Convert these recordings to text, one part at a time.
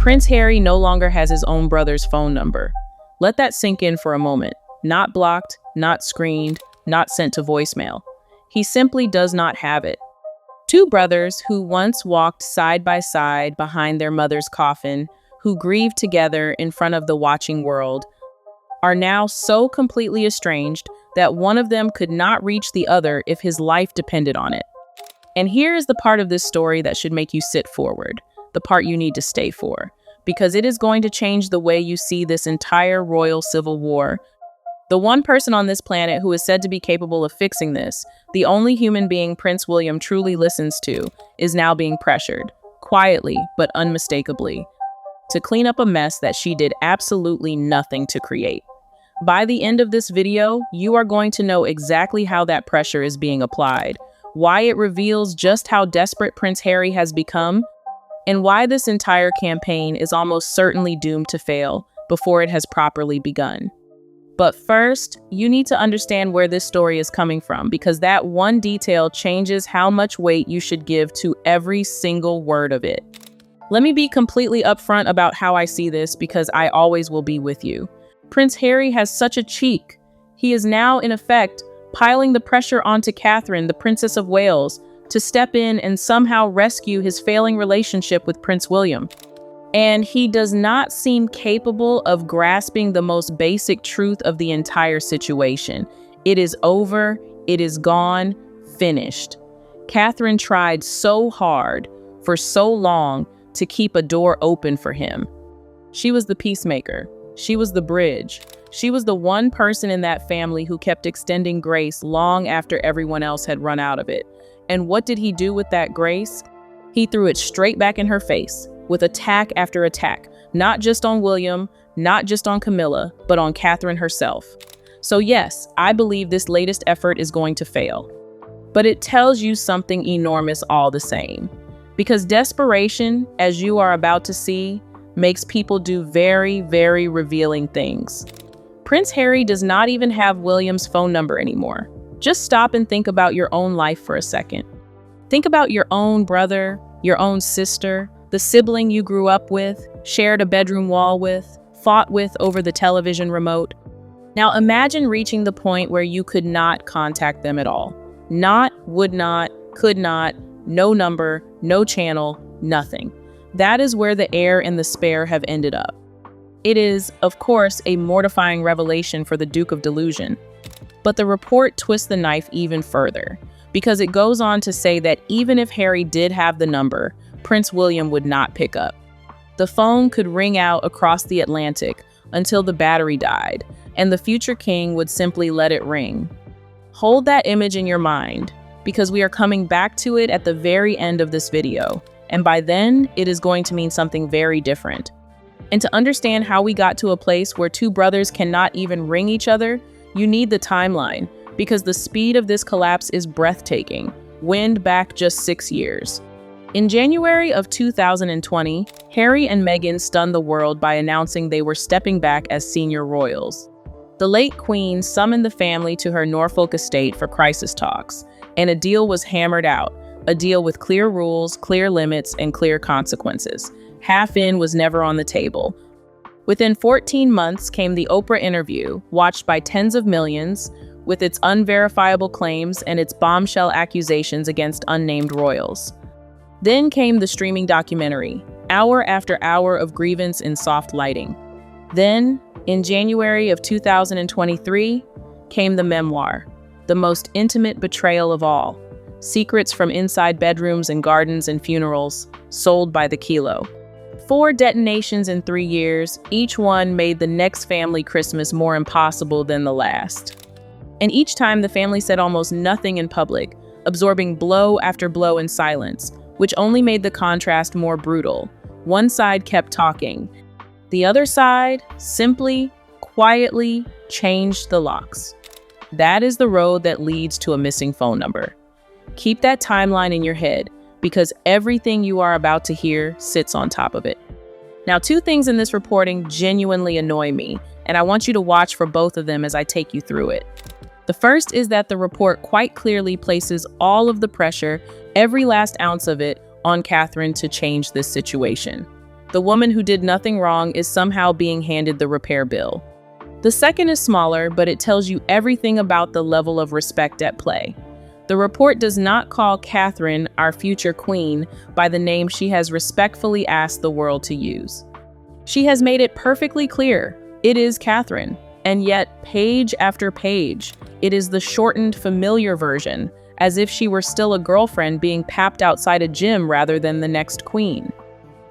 Prince Harry no longer has his own brother's phone number. Let that sink in for a moment. Not blocked, not screened, not sent to voicemail. He simply does not have it. Two brothers who once walked side by side behind their mother's coffin, who grieved together in front of the watching world, are now so completely estranged that one of them could not reach the other if his life depended on it. And here is the part of this story that should make you sit forward, the part you need to stay for, because it is going to change the way you see this entire royal civil war. The one person on this planet who is said to be capable of fixing this, the only human being Prince William truly listens to, is now being pressured, quietly but unmistakably, to clean up a mess that she did absolutely nothing to create. By the end of this video, you are going to know exactly how that pressure is being applied, why it reveals just how desperate Prince Harry has become, and why this entire campaign is almost certainly doomed to fail before it has properly begun. But first, you need to understand where this story is coming from, because that one detail changes how much weight you should give to every single word of it. Let me be completely upfront about how I see this, because I always will be with you. Prince Harry has such a cheek. He is now, in effect, piling the pressure onto Catherine, the Princess of Wales, to step in and somehow rescue his failing relationship with Prince William. And he does not seem capable of grasping the most basic truth of the entire situation. It is over, it is gone, finished. Catherine tried so hard for so long to keep a door open for him. She was the peacemaker. She was the bridge. She was the one person in that family who kept extending grace long after everyone else had run out of it. And what did he do with that grace? He threw it straight back in her face, with attack after attack, not just on William, not just on Camilla, but on Catherine herself. So yes, I believe this latest effort is going to fail. But it tells you something enormous all the same. Because desperation, as you are about to see, makes people do very, very revealing things. Prince Harry does not even have William's phone number anymore. Just stop and think about your own life for a second. Think about your own brother, your own sister, the sibling you grew up with, shared a bedroom wall with, fought with over the television remote. Now imagine reaching the point where you could not contact them at all. Not, would not, could not, no number, no channel, nothing. That is where the heir and the spare have ended up. It is, of course, a mortifying revelation for the Duke of Delusion. But the report twists the knife even further, because it goes on to say that even if Harry did have the number, Prince William would not pick up. The phone could ring out across the Atlantic until the battery died, and the future king would simply let it ring. Hold that image in your mind, because we are coming back to it at the very end of this video, and by then, it is going to mean something very different. And to understand how we got to a place where two brothers cannot even ring each other, you need the timeline, because the speed of this collapse is breathtaking. Wind back just 6 years. In January of 2020, Harry and Meghan stunned the world by announcing they were stepping back as senior royals. The late Queen summoned the family to her Norfolk estate for crisis talks, and a deal was hammered out, a deal with clear rules, clear limits, and clear consequences. Half in was never on the table. Within 14 months came the Oprah interview, watched by tens of millions, with its unverifiable claims and its bombshell accusations against unnamed royals. Then came the streaming documentary, hour after hour of grievance in soft lighting. Then, in January of 2023, came the memoir, the most intimate betrayal of all. Secrets from inside bedrooms and gardens and funerals, sold by the kilo. 4 detonations in 3 years, each one made the next family Christmas more impossible than the last. And each time the family said almost nothing in public, absorbing blow after blow in silence, which only made the contrast more brutal. One side kept talking. The other side simply, quietly changed the locks. That is the road that leads to a missing phone number. Keep that timeline in your head, because everything you are about to hear sits on top of it. Now, 2 things in this reporting genuinely annoy me, and I want you to watch for both of them as I take you through it. The first is that the report quite clearly places all of the pressure, every last ounce of it, on Catherine to change this situation. The woman who did nothing wrong is somehow being handed the repair bill. The second is smaller, but it tells you everything about the level of respect at play. The report does not call Catherine, our future queen, by the name she has respectfully asked the world to use. She has made it perfectly clear it is Catherine, and yet page after page, it is the shortened, familiar version, as if she were still a girlfriend being papped outside a gym rather than the next queen.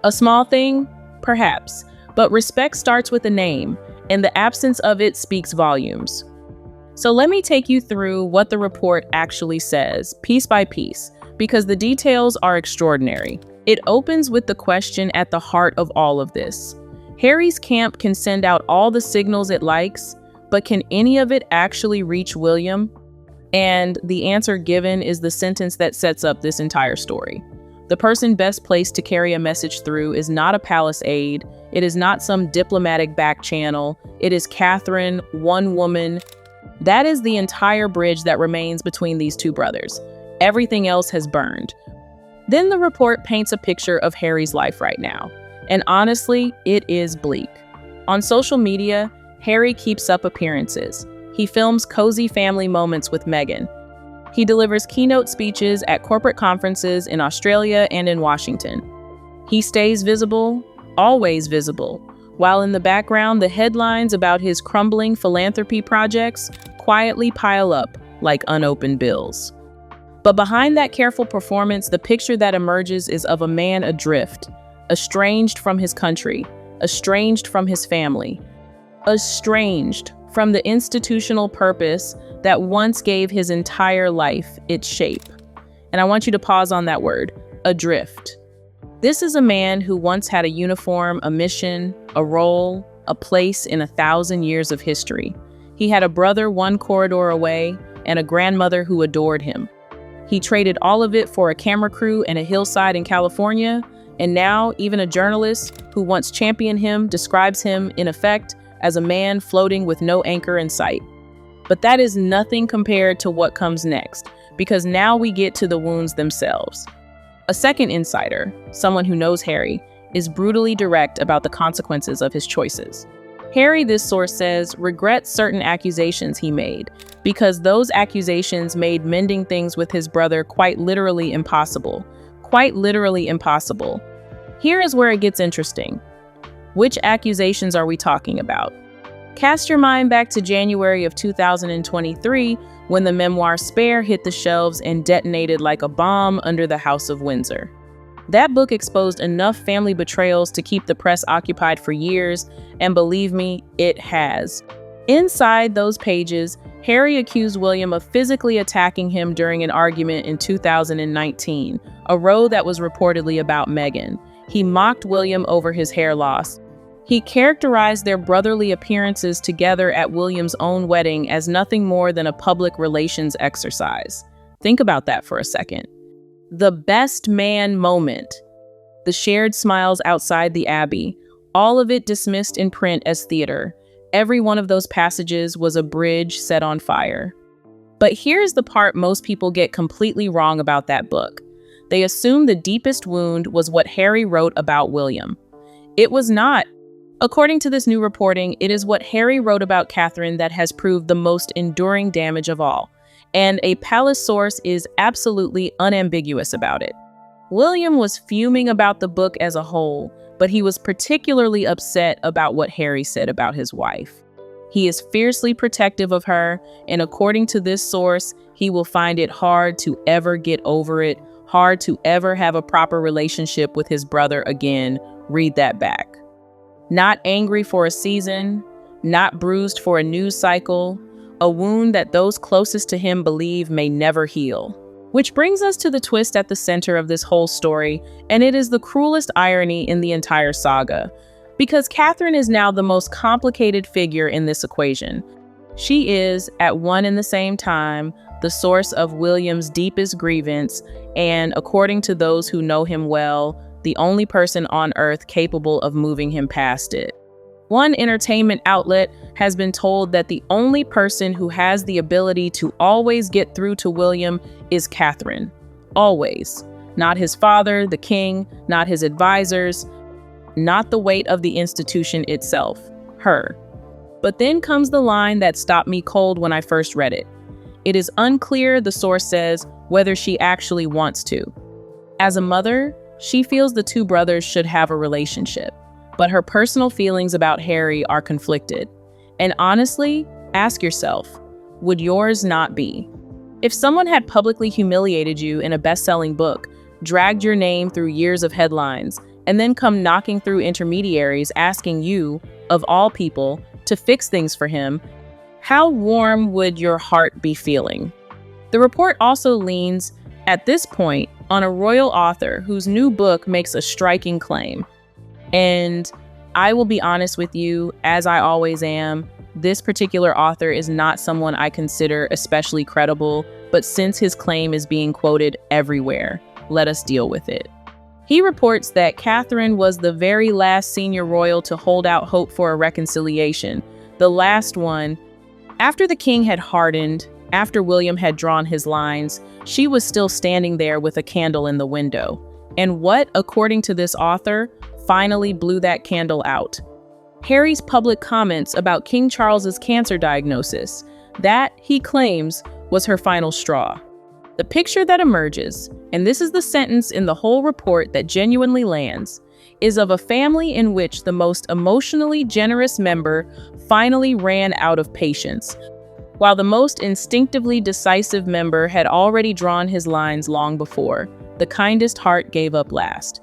A small thing? Perhaps, but respect starts with a name, and the absence of it speaks volumes. So let me take you through what the report actually says, piece by piece, because the details are extraordinary. It opens with the question at the heart of all of this. Harry's camp can send out all the signals it likes, but can any of it actually reach William? And the answer given is the sentence that sets up this entire story. The person best placed to carry a message through is not a palace aide. It is not some diplomatic back channel. It is Catherine, one woman. That is the entire bridge that remains between these two brothers. Everything else has burned. Then the report paints a picture of Harry's life right now. And honestly, it is bleak. On social media, Harry keeps up appearances. He films cozy family moments with Meghan. He delivers keynote speeches at corporate conferences in Australia and in Washington. He stays visible, always visible, while in the background, the headlines about his crumbling philanthropy projects quietly pile up like unopened bills. But behind that careful performance, the picture that emerges is of a man adrift, estranged from his country, estranged from his family, estranged from the institutional purpose that once gave his entire life its shape. And I want you to pause on that word, adrift. This is a man who once had a uniform, a mission, a role, a place in 1,000 years of history. He had a brother one corridor away and a grandmother who adored him. He traded all of it for a camera crew and a hillside in California, and now even a journalist who once championed him describes him, in effect, as a man floating with no anchor in sight. But that is nothing compared to what comes next, because now we get to the wounds themselves. A second insider, someone who knows Harry, is brutally direct about the consequences of his choices. Harry, this source says, regrets certain accusations he made, because those accusations made mending things with his brother quite literally impossible. Quite literally impossible. Here is where it gets interesting. Which accusations are we talking about? Cast your mind back to January of 2023, when the memoir Spare hit the shelves and detonated like a bomb under the House of Windsor. That book exposed enough family betrayals to keep the press occupied for years, and believe me, it has. Inside those pages, Harry accused William of physically attacking him during an argument in 2019, a row that was reportedly about Meghan. He mocked William over his hair loss. He characterized their brotherly appearances together at William's own wedding as nothing more than a public relations exercise. Think about that for a second. The best man moment, the shared smiles outside the Abbey, all of it dismissed in print as theater. Every one of those passages was a bridge set on fire. But here's the part most people get completely wrong about that book. They assume the deepest wound was what Harry wrote about William. It was not. According to this new reporting, it is what Harry wrote about Catherine that has proved the most enduring damage of all. And a palace source is absolutely unambiguous about it. William was fuming about the book as a whole, but he was particularly upset about what Harry said about his wife. He is fiercely protective of her, and according to this source, he will find it hard to ever get over it, hard to ever have a proper relationship with his brother again. Read that back. Not angry for a season, not bruised for a news cycle, a wound that those closest to him believe may never heal. Which brings us to the twist at the center of this whole story, and it is the cruelest irony in the entire saga. Because Catherine is now the most complicated figure in this equation. She is, at one and the same time, the source of William's deepest grievance, and according to those who know him well, the only person on earth capable of moving him past it. One entertainment outlet has been told that the only person who has the ability to always get through to William is Catherine. Always. Not his father, the king, not his advisors. not the weight of the institution itself, her. But then comes the line that stopped me cold when I first read it. It is unclear, the source says, whether she actually wants to. As a mother, she feels the two brothers should have a relationship, but her personal feelings about Harry are conflicted. And honestly, ask yourself, would yours not be? If someone had publicly humiliated you in a best-selling book, dragged your name through years of headlines, and then come knocking through intermediaries asking you, of all people, to fix things for him, how warm would your heart be feeling? The report also leans, at this point, on a royal author whose new book makes a striking claim. And I will be honest with you, as I always am, this particular author is not someone I consider especially credible, but since his claim is being quoted everywhere, let us deal with it. He reports that Catherine was the very last senior royal to hold out hope for a reconciliation, the last one. After the king had hardened, after William had drawn his lines, she was still standing there with a candle in the window. And what, according to this author, finally blew that candle out? Harry's public comments about King Charles's cancer diagnosis. That, he claims, was her final straw. The picture that emerges, and this is the sentence in the whole report that genuinely lands, is of a family in which the most emotionally generous member finally ran out of patience, while the most instinctively decisive member had already drawn his lines long before. The kindest heart gave up last.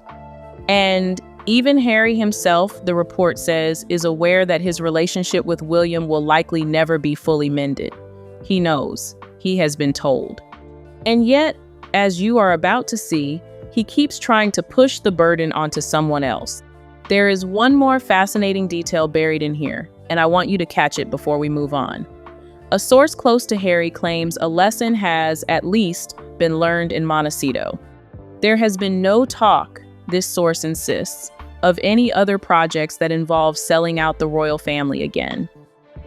And even Harry himself, the report says, is aware that his relationship with William will likely never be fully mended. He knows. He has been told. And yet, as you are about to see, he keeps trying to push the burden onto someone else. There is one more fascinating detail buried in here, and I want you to catch it before we move on. A source close to Harry claims a lesson has, at least, been learned in Montecito. There has been no talk, this source insists, of any other projects that involve selling out the royal family again.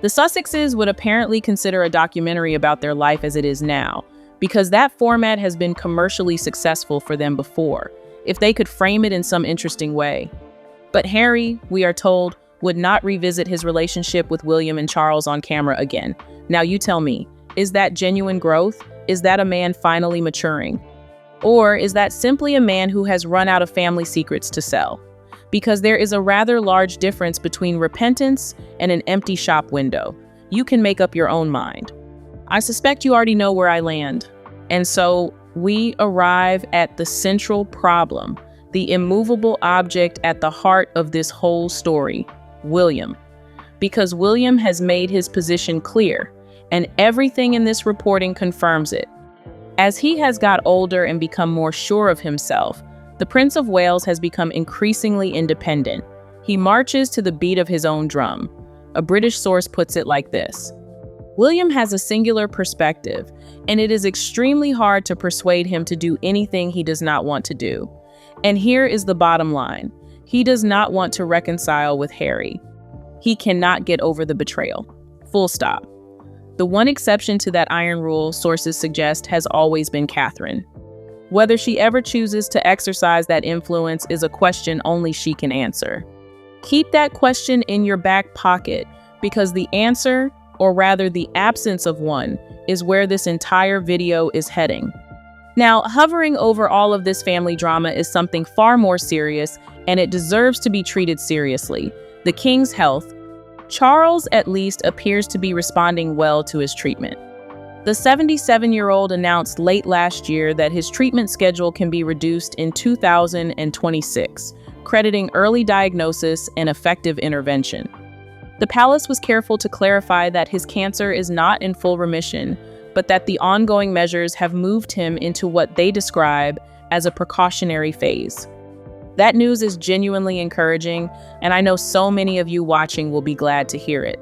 The Sussexes would apparently consider a documentary about their life as it is now, because that format has been commercially successful for them before, if they could frame it in some interesting way. But Harry, we are told, would not revisit his relationship with William and Charles on camera again. Now you tell me, is that genuine growth? Is that a man finally maturing? Or is that simply a man who has run out of family secrets to sell? Because there is a rather large difference between repentance and an empty shop window. You can make up your own mind. I suspect you already know where I land. And so we arrive at the central problem, the immovable object at the heart of this whole story, William. Because William has made his position clear, and everything in this reporting confirms it. As he has got older and become more sure of himself, the Prince of Wales has become increasingly independent. He marches to the beat of his own drum. A British source puts it like this: William has a singular perspective, and it is extremely hard to persuade him to do anything he does not want to do. And here is the bottom line. He does not want to reconcile with Harry. He cannot get over the betrayal. Full stop. The one exception to that iron rule, sources suggest, has always been Catherine. Whether she ever chooses to exercise that influence is a question only she can answer. Keep that question in your back pocket, because the answer, or rather the absence of one, is where this entire video is heading. Now, hovering over all of this family drama is something far more serious, and it deserves to be treated seriously: the king's health. Charles, at least, appears to be responding well to his treatment. The 77-year-old announced late last year that his treatment schedule can be reduced in 2026, crediting early diagnosis and effective intervention. The palace was careful to clarify that his cancer is not in full remission, but that the ongoing measures have moved him into what they describe as a precautionary phase. That news is genuinely encouraging, and I know so many of you watching will be glad to hear it.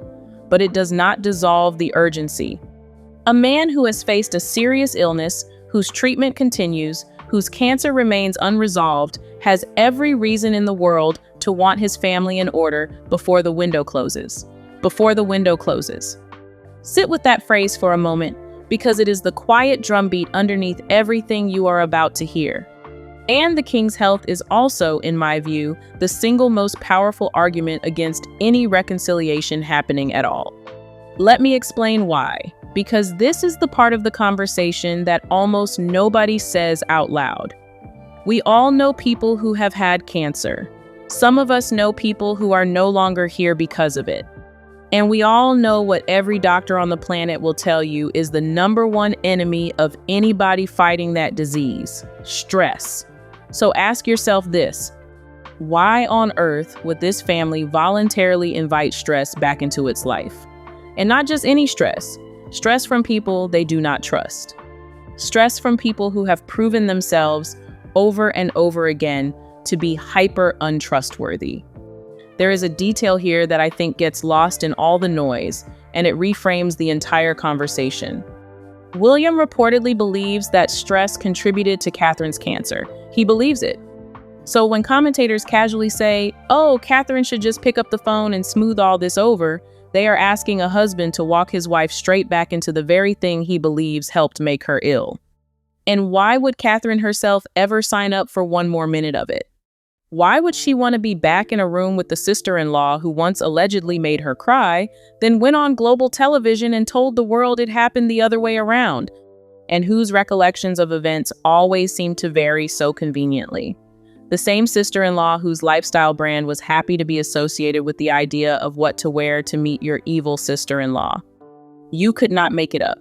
But it does not dissolve the urgency. A man who has faced a serious illness, whose treatment continues, whose cancer remains unresolved, has every reason in the world to want his family in order before the window closes. Before the window closes. Sit with that phrase for a moment, because it is the quiet drumbeat underneath everything you are about to hear. And the king's health is also, in my view, the single most powerful argument against any reconciliation happening at all. Let me explain why. Because this is the part of the conversation that almost nobody says out loud. We all know people who have had cancer. Some of us know people who are no longer here because of it. And we all know what every doctor on the planet will tell you is the #1 enemy of anybody fighting that disease: stress. So ask yourself this: why on earth would this family voluntarily invite stress back into its life? And not just any stress. Stress from people they do not trust. Stress from people who have proven themselves over and over again to be hyper untrustworthy. There is a detail here that I think gets lost in all the noise, and it reframes the entire conversation. William reportedly believes that stress contributed to Catherine's cancer. He believes it. So when commentators casually say, "Oh, Catherine should just pick up the phone and smooth all this over," they are asking a husband to walk his wife straight back into the very thing he believes helped make her ill. And why would Catherine herself ever sign up for one more minute of it? Why would she want to be back in a room with the sister-in-law who once allegedly made her cry, then went on global television and told the world it happened the other way around, and whose recollections of events always seem to vary so conveniently? The same sister-in-law whose lifestyle brand was happy to be associated with the idea of what to wear to meet your evil sister-in-law. You could not make it up.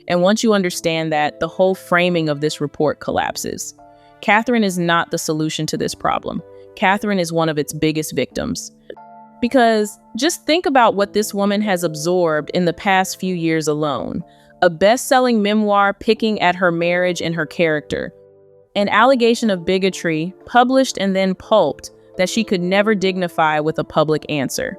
And once you understand that, the whole framing of this report collapses. Catherine is not the solution to this problem. Catherine is one of its biggest victims. Because just think about what this woman has absorbed in the past few years alone. A best-selling memoir picking at her marriage and her character. An allegation of bigotry, published and then pulped, that she could never dignify with a public answer.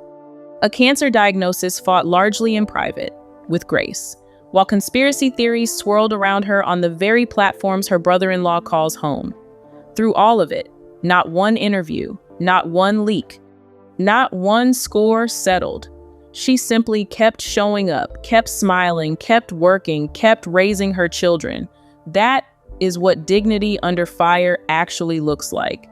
A cancer diagnosis fought largely in private, with grace, while conspiracy theories swirled around her on the very platforms her brother-in-law calls home. Through all of it, not one interview, not one leak, not one score settled. She simply kept showing up, kept smiling, kept working, kept raising her children. That is what dignity under fire actually looks like.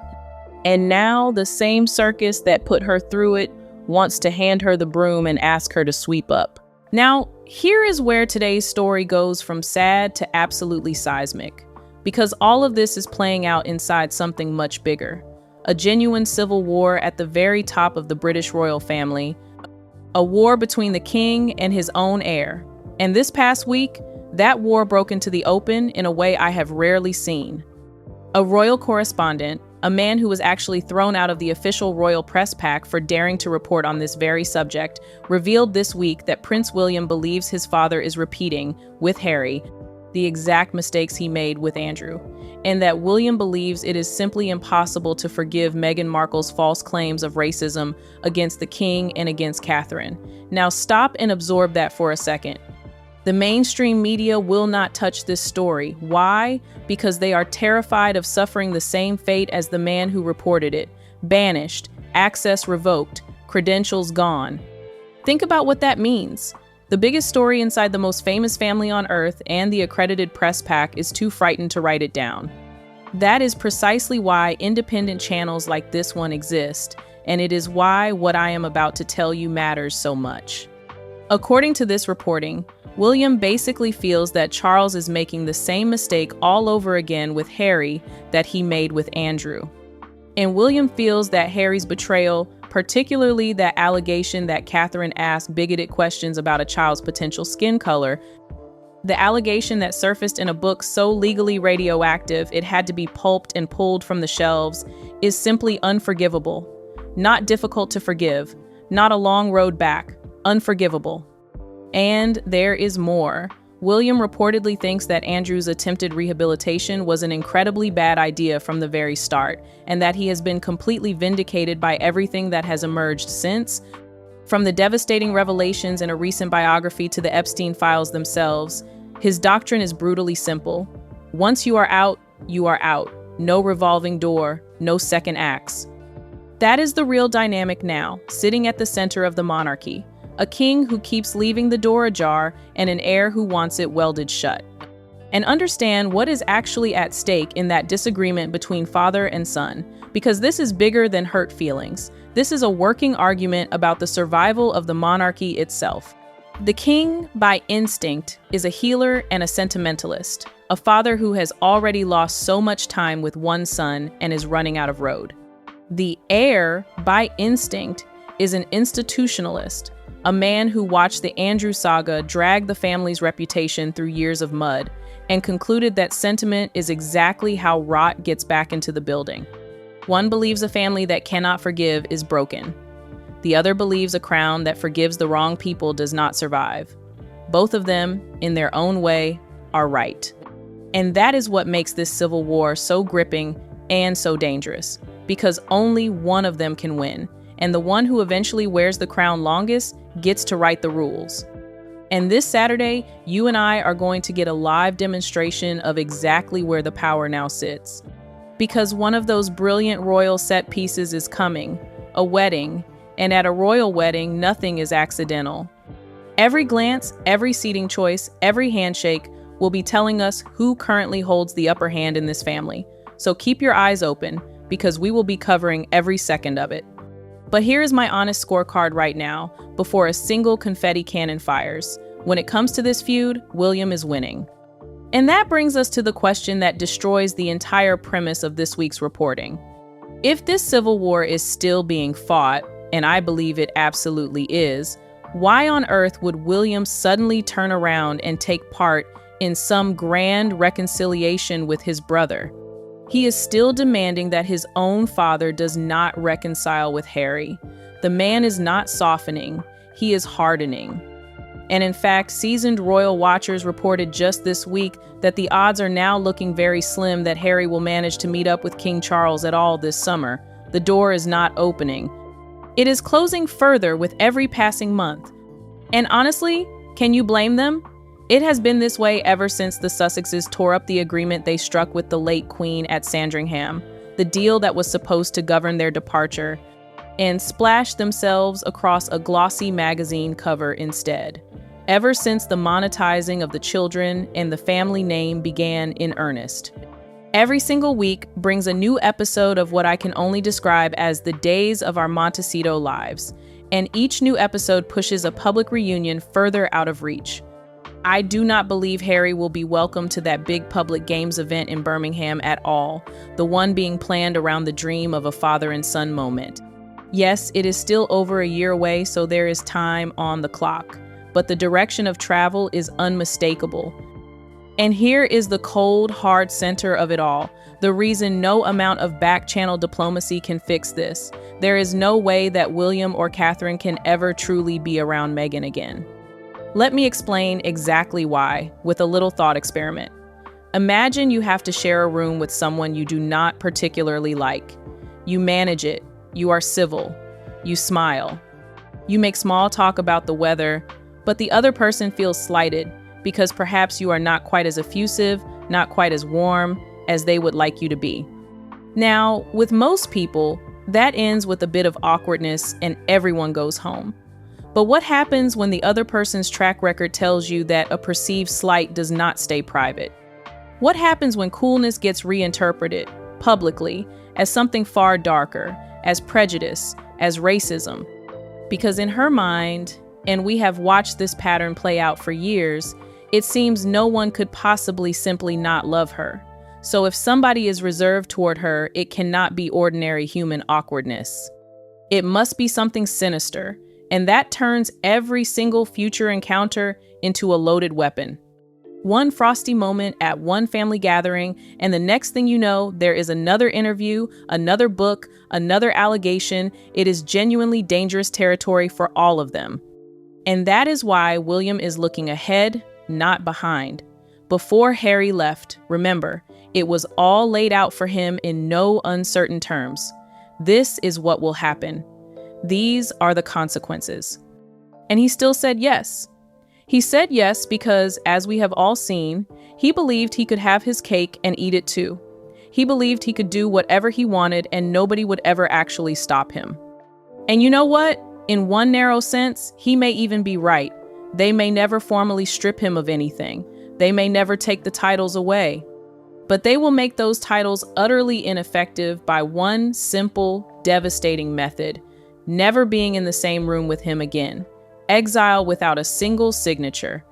And now the same circus that put her through it wants to hand her the broom and ask her to sweep up. Now, here is where today's story goes from sad to absolutely seismic. Because all of this is playing out inside something much bigger. A genuine civil war at the very top of the British royal family. A war between the king and his own heir. And this past week, that war broke into the open in a way I have rarely seen. A royal correspondent, a man who was actually thrown out of the official royal press pack for daring to report on this very subject, revealed this week that Prince William believes his father is repeating, with Harry, the exact mistakes he made with Andrew, and that William believes it is simply impossible to forgive Meghan Markle's false claims of racism against the king and against Catherine. Now stop and absorb that for a second. The mainstream media will not touch this story. Why? Because they are terrified of suffering the same fate as the man who reported it. Banished, access revoked, credentials gone. Think about what that means. The biggest story inside the most famous family on earth and the accredited press pack is too frightened to write it down. That is precisely why independent channels like this one exist, and it is why what I am about to tell you matters so much. According to this reporting, William basically feels that Charles is making the same mistake all over again with Harry that he made with Andrew. And William feels that Harry's betrayal, particularly that allegation that Catherine asked bigoted questions about a child's potential skin color, the allegation that surfaced in a book so legally radioactive it had to be pulped and pulled from the shelves, is simply unforgivable. Not difficult to forgive, not a long road back, unforgivable. And there is more. William reportedly thinks that Andrew's attempted rehabilitation was an incredibly bad idea from the very start, and that he has been completely vindicated by everything that has emerged since, from the devastating revelations in a recent biography to the Epstein files themselves. His doctrine is brutally simple. Once you are out, you are out. No revolving door, no second acts. That is the real dynamic now, sitting at the center of the monarchy. A king who keeps leaving the door ajar and an heir who wants it welded shut. and understand what is actually at stake in that disagreement between father and son, because this is bigger than hurt feelings. This is a working argument about the survival of the monarchy itself. The king, by instinct, is a healer and a sentimentalist, a father who has already lost so much time with one son and is running out of road. The heir, by instinct, is an institutionalist, a man who watched the Andrew saga drag the family's reputation through years of mud and concluded that sentiment is exactly how rot gets back into the building. One believes a family that cannot forgive is broken. The other believes a crown that forgives the wrong people does not survive. Both of them, in their own way, are right. And that is what makes this civil war so gripping and so dangerous, because only one of them can win, and the one who eventually wears the crown longest gets to write the rules. And this Saturday, you and I are going to get a live demonstration of exactly where the power now sits. Because one of those brilliant royal set pieces is coming, a wedding, and at a royal wedding, nothing is accidental. Every glance, every seating choice, every handshake will be telling us who currently holds the upper hand in this family. So keep your eyes open, because we will be covering every second of it. But here is my honest scorecard right now, before a single confetti cannon fires. When it comes to this feud, William is winning. And that brings us to the question that destroys the entire premise of this week's reporting. If this civil war is still being fought, and I believe it absolutely is, why on earth would William suddenly turn around and take part in some grand reconciliation with his brother? He is still demanding that his own father does not reconcile with Harry. The man is not softening, he is hardening. And in fact, seasoned royal watchers reported just this week that the odds are now looking very slim that Harry will manage to meet up with King Charles at all this summer. The door is not opening. It is closing further with every passing month. And honestly, can you blame them? It has been this way ever since the Sussexes tore up the agreement they struck with the late Queen at Sandringham, the deal that was supposed to govern their departure, and splashed themselves across a glossy magazine cover instead. Ever since the monetizing of the children and the family name began in earnest. Every single week brings a new episode of what I can only describe as the days of our Montecito lives, and each new episode pushes a public reunion further out of reach. I do not believe Harry will be welcome to that big public games event in Birmingham at all, the one being planned around the dream of a father and son moment. Yes, it is still over a year away, so there is time on the clock, but the direction of travel is unmistakable. And here is the cold, hard center of it all, the reason no amount of back-channel diplomacy can fix this. There is no way that William or Catherine can ever truly be around Meghan again. Let me explain exactly why, with a little thought experiment. Imagine you have to share a room with someone you do not particularly like. You manage it, you are civil, you smile. You make small talk about the weather, but the other person feels slighted because perhaps you are not quite as effusive, not quite as warm as they would like you to be. Now, with most people, that ends with a bit of awkwardness and everyone goes home. But what happens when the other person's track record tells you that a perceived slight does not stay private? What happens when coolness gets reinterpreted, publicly, as something far darker, as prejudice, as racism? Because in her mind, and we have watched this pattern play out for years, it seems no one could possibly simply not love her. So if somebody is reserved toward her, it cannot be ordinary human awkwardness. It must be something sinister. And that turns every single future encounter into a loaded weapon. One frosty moment at one family gathering, and the next thing you know, there is another interview, another book, another allegation. It is genuinely dangerous territory for all of them. And that is why William is looking ahead, not behind. Before Harry left, remember, it was all laid out for him in no uncertain terms. This is what will happen. These are the consequences. And he still said yes. He said yes because, as we have all seen, he believed he could have his cake and eat it too. He believed he could do whatever he wanted and nobody would ever actually stop him. And you know what? In one narrow sense, he may even be right. They may never formally strip him of anything. They may never take the titles away, but they will make those titles utterly ineffective by one simple, devastating method: never being in the same room with him again. Exile without a single signature.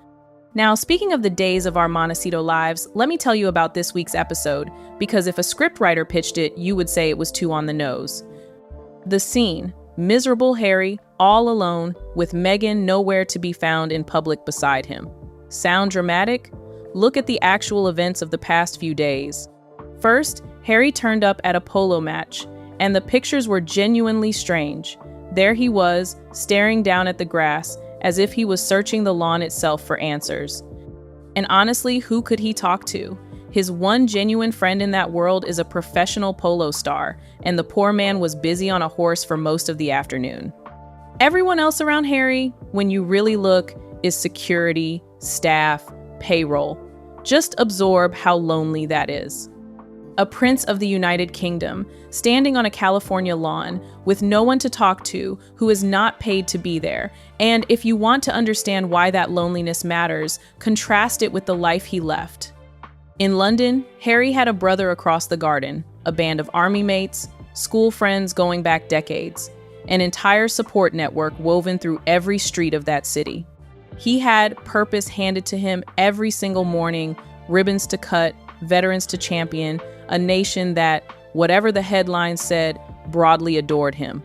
Now, speaking of the days of our Montecito lives, let me tell you about this week's episode, because if a scriptwriter pitched it, you would say it was too on the nose. The scene: miserable Harry, all alone, with Meghan nowhere to be found in public beside him. Sound dramatic? Look at the actual events of the past few days. First, Harry turned up at a polo match, and the pictures were genuinely strange. There he was, staring down at the grass, as if he was searching the lawn itself for answers. And honestly, who could he talk to? His one genuine friend in that world is a professional polo star, and the poor man was busy on a horse for most of the afternoon. Everyone else around Harry, when you really look, is security, staff, payroll. Just absorb how lonely that is. A prince of the United Kingdom, standing on a California lawn with no one to talk to, who is not paid to be there. And if you want to understand why that loneliness matters, contrast it with the life he left. In London, Harry had a brother across the garden, a band of army mates, school friends going back decades, an entire support network woven through every street of that city. He had purpose handed to him every single morning, ribbons to cut, veterans to champion, a nation that, whatever the headline said, broadly adored him.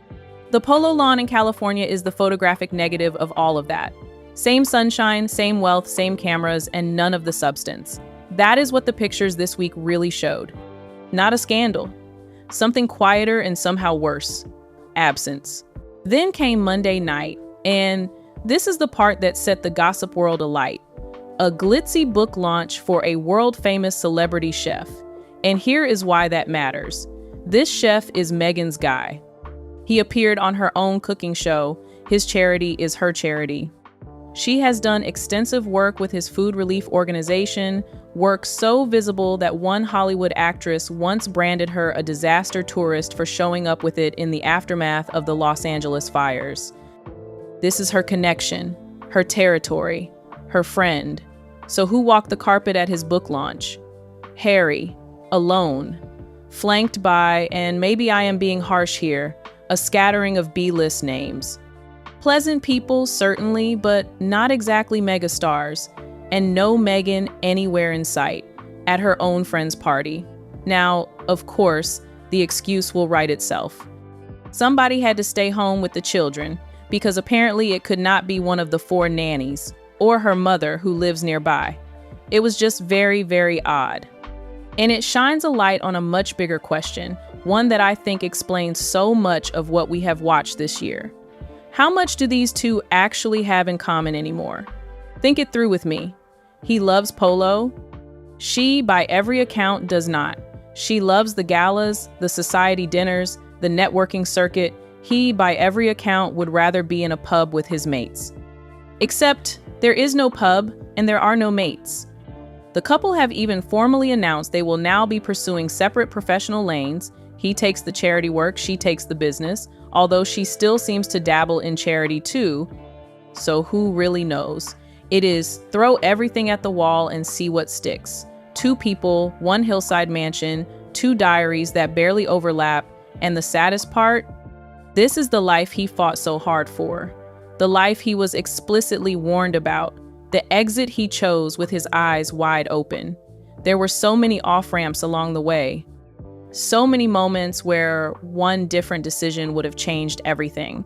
The polo lawn in California is the photographic negative of all of that. Same sunshine, same wealth, same cameras, and none of the substance. That is what the pictures this week really showed. Not a scandal. Something quieter and somehow worse. Absence. Then came Monday night, and this is the part that set the gossip world alight. A glitzy book launch for a world-famous celebrity chef. And here is why that matters. This chef is Meghan's guy. He appeared on her own cooking show. His charity is her charity. She has done extensive work with his food relief organization, work so visible that one Hollywood actress once branded her a disaster tourist for showing up with it in the aftermath of the Los Angeles fires. This is her connection, her territory, her friend. So who walked the carpet at his book launch? Harry, alone, flanked by, and maybe I am being harsh here, a scattering of B-list names. Pleasant people, certainly, but not exactly megastars, and no Meghan anywhere in sight, at her own friend's party. Now, of course, the excuse will write itself. Somebody had to stay home with the children, because apparently it could not be one of the 4 nannies, or her mother who lives nearby. It was just very, very odd. And it shines a light on a much bigger question, one that I think explains so much of what we have watched this year. How much do these two actually have in common anymore? Think it through with me. He loves polo. She, by every account, does not. She loves the galas, the society dinners, the networking circuit. He, by every account, would rather be in a pub with his mates. Except there is no pub and there are no mates. The couple have even formally announced they will now be pursuing separate professional lanes. He takes the charity work, she takes the business, although she still seems to dabble in charity too. So who really knows? It is throw everything at the wall and see what sticks. 2 people, 1 hillside mansion, 2 diaries that barely overlap, and the saddest part? This is the life he fought so hard for. The life he was explicitly warned about. The exit he chose with his eyes wide open. There were so many off-ramps along the way. So many moments where one different decision would have changed everything.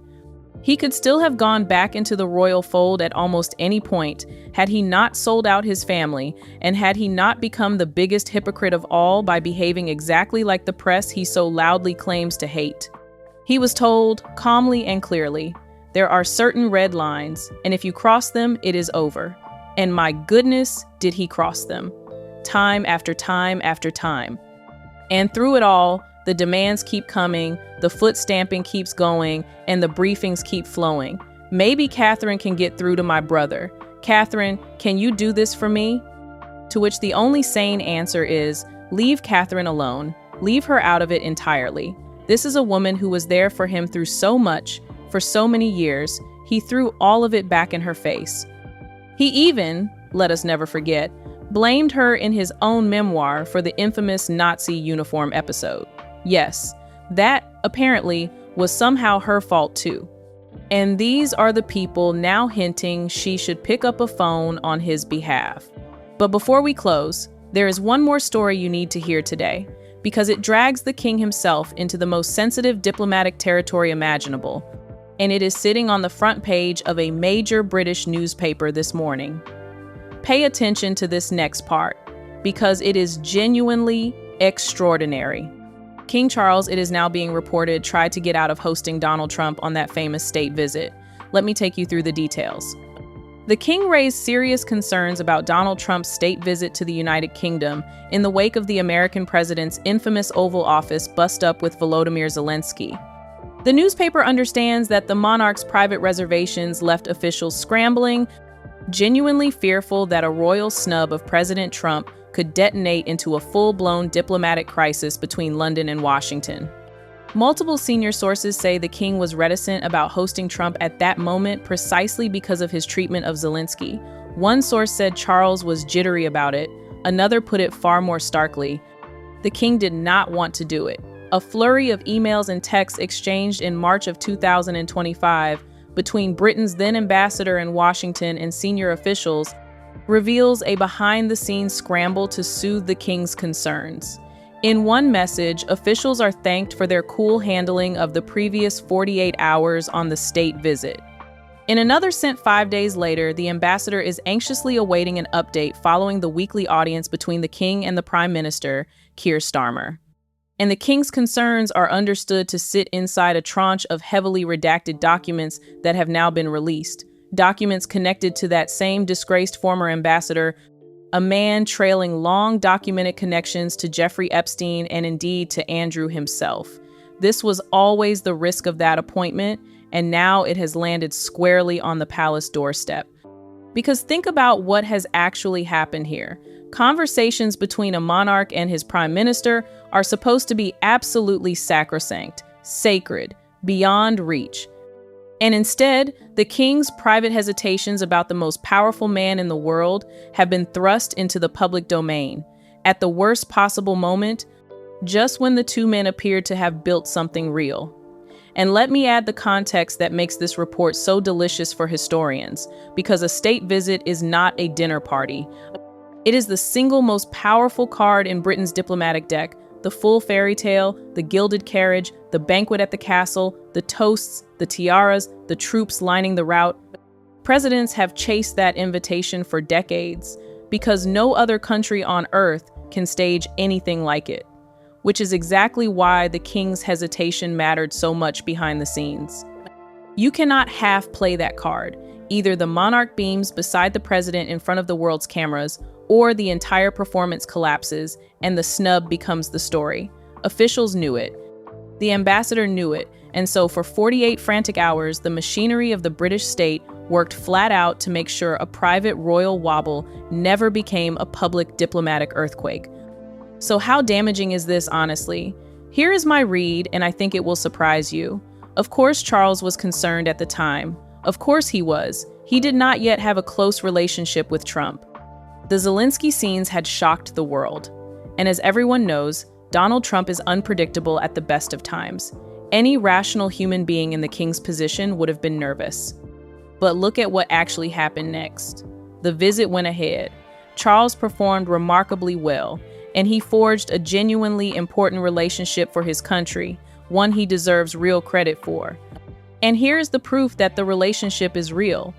He could still have gone back into the royal fold at almost any point had he not sold out his family and had he not become the biggest hypocrite of all by behaving exactly like the press he so loudly claims to hate. He was told, calmly and clearly, there are certain red lines, and if you cross them, it is over. And my goodness, did he cross them. Time after time after time. And through it all, the demands keep coming, the foot stamping keeps going, and the briefings keep flowing. Maybe Catherine can get through to my brother. Catherine, can you do this for me? To which the only sane answer is, leave Catherine alone. Leave her out of it entirely. This is a woman who was there for him through so much, for so many years. He threw all of it back in her face. He even, let us never forget, blamed her in his own memoir for the infamous Nazi uniform episode. Yes, that apparently was somehow her fault too. And these are the people now hinting she should pick up a phone on his behalf. But before we close, there is one more story you need to hear today, because it drags the king himself into the most sensitive diplomatic territory imaginable, and it is sitting on the front page of a major British newspaper this morning. Pay attention to this next part, because it is genuinely extraordinary. King Charles, it is now being reported, tried to get out of hosting Donald Trump on that famous state visit. Let me take you through the details. The king raised serious concerns about Donald Trump's state visit to the United Kingdom in the wake of the American president's infamous Oval Office bust-up with Volodymyr Zelensky. The newspaper understands that the monarch's private reservations left officials scrambling, genuinely fearful that a royal snub of President Trump could detonate into a full-blown diplomatic crisis between London and Washington. Multiple senior sources say the king was reticent about hosting Trump at that moment precisely because of his treatment of Zelensky. One source said Charles was jittery about it. Another put it far more starkly: the king did not want to do it. A flurry of emails and texts exchanged in March of 2025 between Britain's then ambassador in Washington and senior officials reveals a behind-the-scenes scramble to soothe the king's concerns. In one message, officials are thanked for their cool handling of the previous 48 hours on the state visit. In another sent 5 days later, the ambassador is anxiously awaiting an update following the weekly audience between the king and the Prime Minister, Keir Starmer. And the king's concerns are understood to sit inside a tranche of heavily redacted documents that have now been released. Documents connected to that same disgraced former ambassador, a man trailing long documented connections to Jeffrey Epstein and indeed to Andrew himself. This was always the risk of that appointment, and now it has landed squarely on the palace doorstep. Because think about what has actually happened here. Conversations between a monarch and his prime minister are supposed to be absolutely sacrosanct, sacred, beyond reach. And instead, the king's private hesitations about the most powerful man in the world have been thrust into the public domain at the worst possible moment, just when the two men appeared to have built something real. And let me add the context that makes this report so delicious for historians, because a state visit is not a dinner party. It is the single most powerful card in Britain's diplomatic deck. The full fairy tale, the gilded carriage, the banquet at the castle, the toasts, the tiaras, the troops lining the route. Presidents have chased that invitation for decades because no other country on earth can stage anything like it, which is exactly why the king's hesitation mattered so much behind the scenes. You cannot half play that card. Either the monarch beams beside the president in front of the world's cameras, or the entire performance collapses and the snub becomes the story. Officials knew it. The ambassador knew it. And so for 48 frantic hours, the machinery of the British state worked flat out to make sure a private royal wobble never became a public diplomatic earthquake. So how damaging is this, honestly? Here is my read, and I think it will surprise you. Of course, Charles was concerned at the time. Of course he was. He did not yet have a close relationship with Trump. The Zelensky scenes had shocked the world. And as everyone knows, Donald Trump is unpredictable at the best of times. Any rational human being in the king's position would have been nervous. But look at what actually happened next. The visit went ahead. Charles performed remarkably well, and he forged a genuinely important relationship for his country, one he deserves real credit for. And here's the proof that the relationship is real.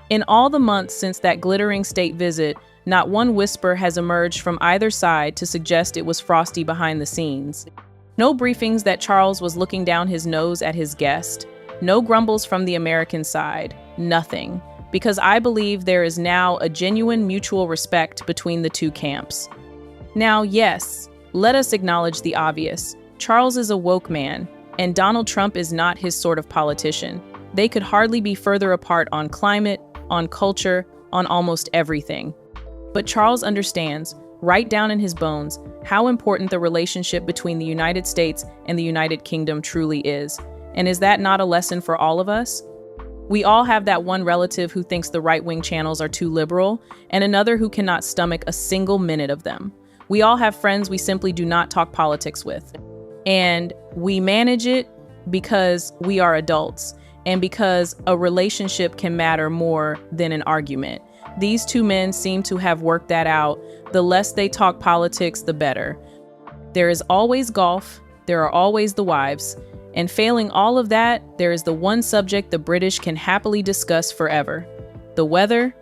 In all the months since that glittering state visit, not one whisper has emerged from either side to suggest it was frosty behind the scenes. No briefings that Charles was looking down his nose at his guest. No grumbles from the American side. Nothing. Because I believe there is now a genuine mutual respect between the two camps. Now, yes, let us acknowledge the obvious. Charles is a woke man, and Donald Trump is not his sort of politician. They could hardly be further apart on climate, on culture, on almost everything. But Charles understands, right down in his bones, how important the relationship between the United States and the United Kingdom truly is. And is that not a lesson for all of us? We all have that one relative who thinks the right-wing channels are too liberal, and another who cannot stomach a single minute of them. We all have friends we simply do not talk politics with. And we manage it because we are adults, and because a relationship can matter more than an argument. These two men seem to have worked that out. The less they talk politics, the better. There is always golf, there are always the wives, and failing all of that, there is the one subject the British can happily discuss forever: the weather.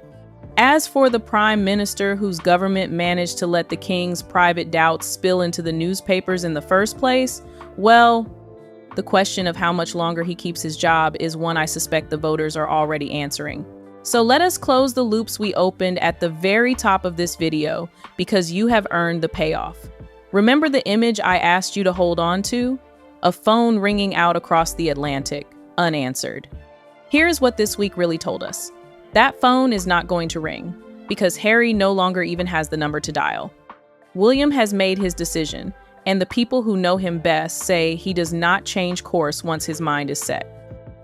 As for the Prime Minister whose government managed to let the King's private doubts spill into the newspapers in the first place, well, the question of how much longer he keeps his job is one I suspect the voters are already answering. So let us close the loops we opened at the very top of this video, because you have earned the payoff. Remember the image I asked you to hold on to? A phone ringing out across the Atlantic, unanswered. Here's what this week really told us. That phone is not going to ring, because Harry no longer even has the number to dial. William has made his decision, and the people who know him best say he does not change course once his mind is set.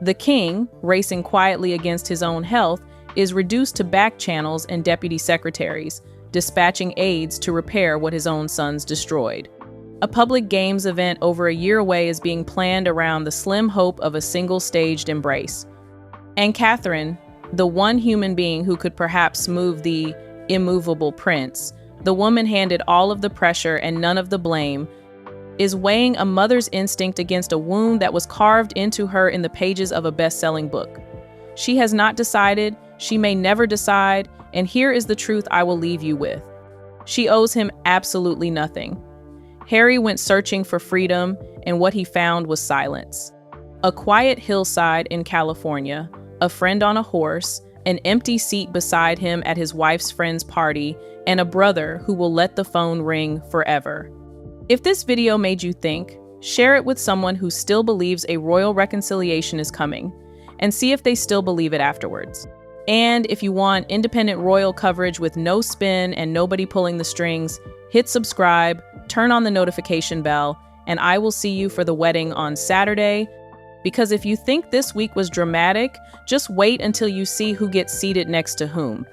The King, racing quietly against his own health, is reduced to back channels and deputy secretaries, dispatching aides to repair what his own sons destroyed. A public games event over a year away is being planned around the slim hope of a single staged embrace. And Catherine, the one human being who could perhaps move the immovable prince, the woman handed all of the pressure and none of the blame, is weighing a mother's instinct against a wound that was carved into her in the pages of a best-selling book. She has not decided, she may never decide, and here is the truth I will leave you with. She owes him absolutely nothing. Harry went searching for freedom, and what he found was silence. A quiet hillside in California, a friend on a horse, an empty seat beside him at his wife's friend's party, and a brother who will let the phone ring forever. If this video made you think, share it with someone who still believes a royal reconciliation is coming, and see if they still believe it afterwards. And if you want independent royal coverage with no spin and nobody pulling the strings, hit subscribe, turn on the notification bell, and I will see you for the wedding on Saturday. Because if you think this week was dramatic, just wait until you see who gets seated next to whom.